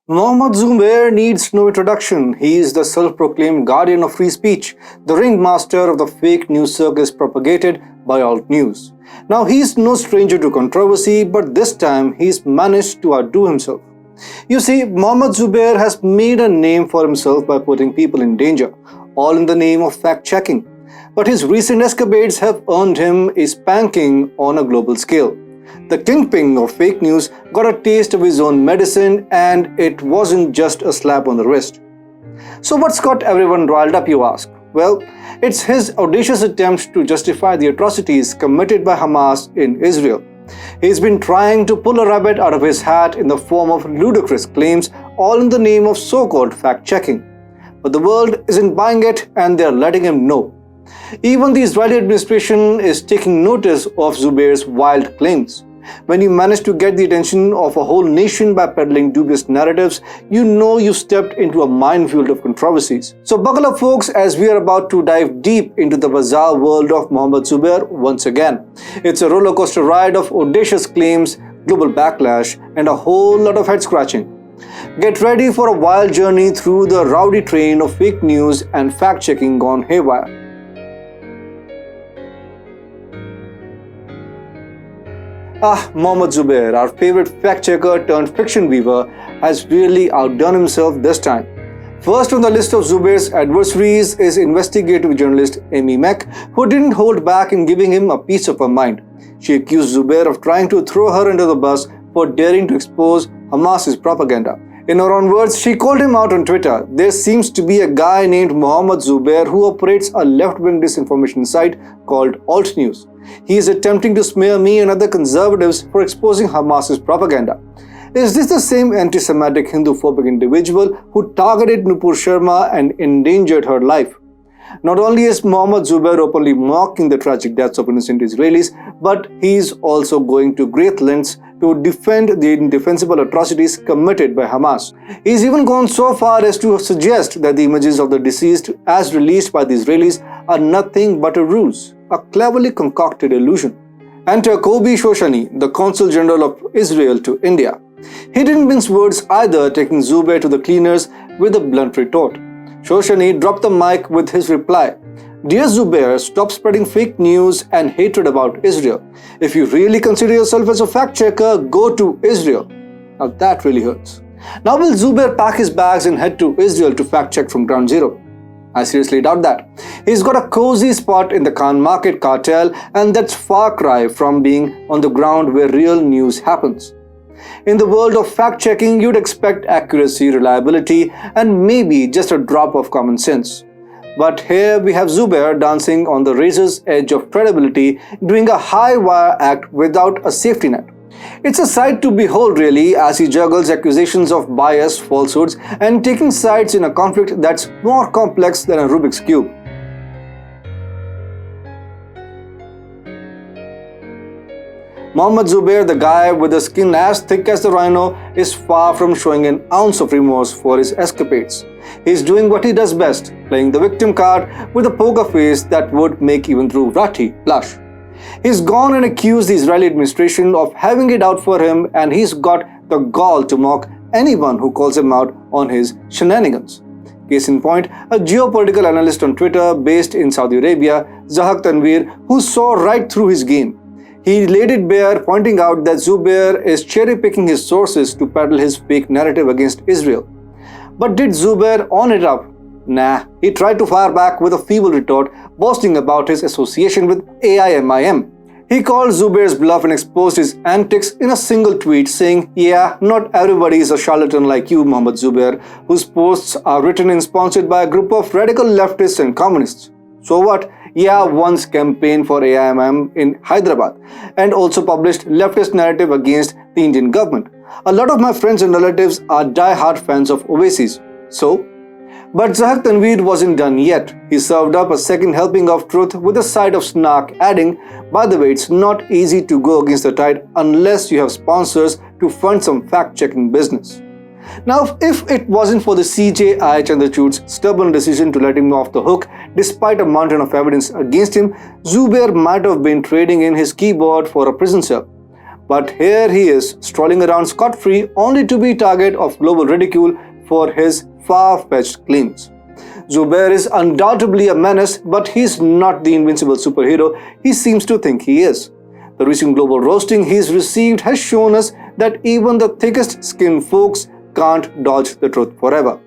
Mohammad Zubair needs no introduction. He is the self-proclaimed guardian of free speech, the ringmaster of the fake news circus propagated by alt news. Now he is no stranger to controversy, but this time he's managed to outdo himself. You see, Mohammad Zubair has made a name for himself by putting people in danger, all in the name of fact-checking. But his recent escapades have earned him a spanking on a global scale. The kingpin of fake news got a taste of his own medicine, and it wasn't just a slap on the wrist. So what's got everyone riled up, you ask? Well, it's his audacious attempt to justify the atrocities committed by Hamas in Israel. He's been trying to pull a rabbit out of his hat in the form of ludicrous claims, all in the name of so-called fact-checking. But the world isn't buying it, and they're letting him know. Even the Israeli administration is taking notice of Zubair's wild claims. When you manage to get the attention of a whole nation by peddling dubious narratives, you know you stepped into a minefield of controversies. So buckle up, folks, as we are about to dive deep into the bizarre world of Mohammad Zubair once again. It's a roller coaster ride of audacious claims, global backlash, and a whole lot of head scratching. Get ready for a wild journey through the rowdy train of fake news and fact-checking gone haywire. Mohammad Zubair, our favorite fact-checker turned fiction weaver, has really outdone himself this time. First on the list of Zubair's adversaries is investigative journalist Amy Mack, who didn't hold back in giving him a piece of her mind. She accused Zubair of trying to throw her under the bus for daring to expose Hamas's propaganda. In her own words, she called him out on Twitter. There seems to be a guy named Mohammad Zubair who operates a left-wing disinformation site called Alt News. He is attempting to smear me and other conservatives for exposing Hamas's propaganda. Is this the same anti-Semitic Hindu-phobic individual who targeted Nupur Sharma and endangered her life? Not only is Mohammad Zubair openly mocking the tragic deaths of innocent Israelis, but he is also going to great lengths to defend the indefensible atrocities committed by Hamas. He has even gone so far as to suggest that the images of the deceased as released by the Israelis are nothing but a ruse, a cleverly concocted illusion. Enter Kobi Shoshani, the Consul General of Israel to India. He didn't mince words either, taking Zubair to the cleaners with a blunt retort. Shoshani dropped the mic with his reply. Dear Zubair, stop spreading fake news and hatred about Israel. If you really consider yourself as a fact-checker, go to Israel. Now that really hurts. Now will Zubair pack his bags and head to Israel to fact-check from ground zero? I seriously doubt that. He's got a cozy spot in the Khan Market cartel, and that's far cry from being on the ground where real news happens. In the world of fact-checking, you'd expect accuracy, reliability, and maybe just a drop of common sense. But here we have Zubair dancing on the razor's edge of credibility, doing a high-wire act without a safety net. It's a sight to behold, really, as he juggles accusations of bias, falsehoods, and taking sides in a conflict that's more complex than a Rubik's Cube. Mohammad Zubair, the guy with the skin as thick as the rhino, is far from showing an ounce of remorse for his escapades. He's doing what he does best, playing the victim card with a poker face that would make even Rati blush. He's gone and accused the Israeli administration of having it out for him, and he's got the gall to mock anyone who calls him out on his shenanigans. Case in point, a geopolitical analyst on Twitter based in Saudi Arabia, Zahak Tanveer, who saw right through his game. He laid it bare, pointing out that Zubair is cherry-picking his sources to peddle his fake narrative against Israel. But did Zubair own it up? Nah, he tried to fire back with a feeble retort, boasting about his association with AIMIM. He called Zubair's bluff and exposed his antics in a single tweet, saying, yeah, not everybody is a charlatan like you, Mohammad Zubair, whose posts are written and sponsored by a group of radical leftists and communists. So what? Yeah, once campaigned for AIMIM in Hyderabad and also published leftist narrative against the Indian government. A lot of my friends and relatives are die-hard fans of Oasis. So? But Zahak Tanveer wasn't done yet. He served up a second helping of truth with a side of snark, adding, by the way, it's not easy to go against the tide unless you have sponsors to fund some fact-checking business. Now, if it wasn't for the CJI Chandrachud's stubborn decision to let him off the hook, despite a mountain of evidence against him, Zubair might have been trading in his keyboard for a prison cell. But here he is, strolling around scot-free only to be target of global ridicule for his far-fetched claims. Zubair is undoubtedly a menace, but he's not the invincible superhero he seems to think he is. The recent global roasting he's received has shown us that even the thickest-skinned folks can't dodge the truth forever.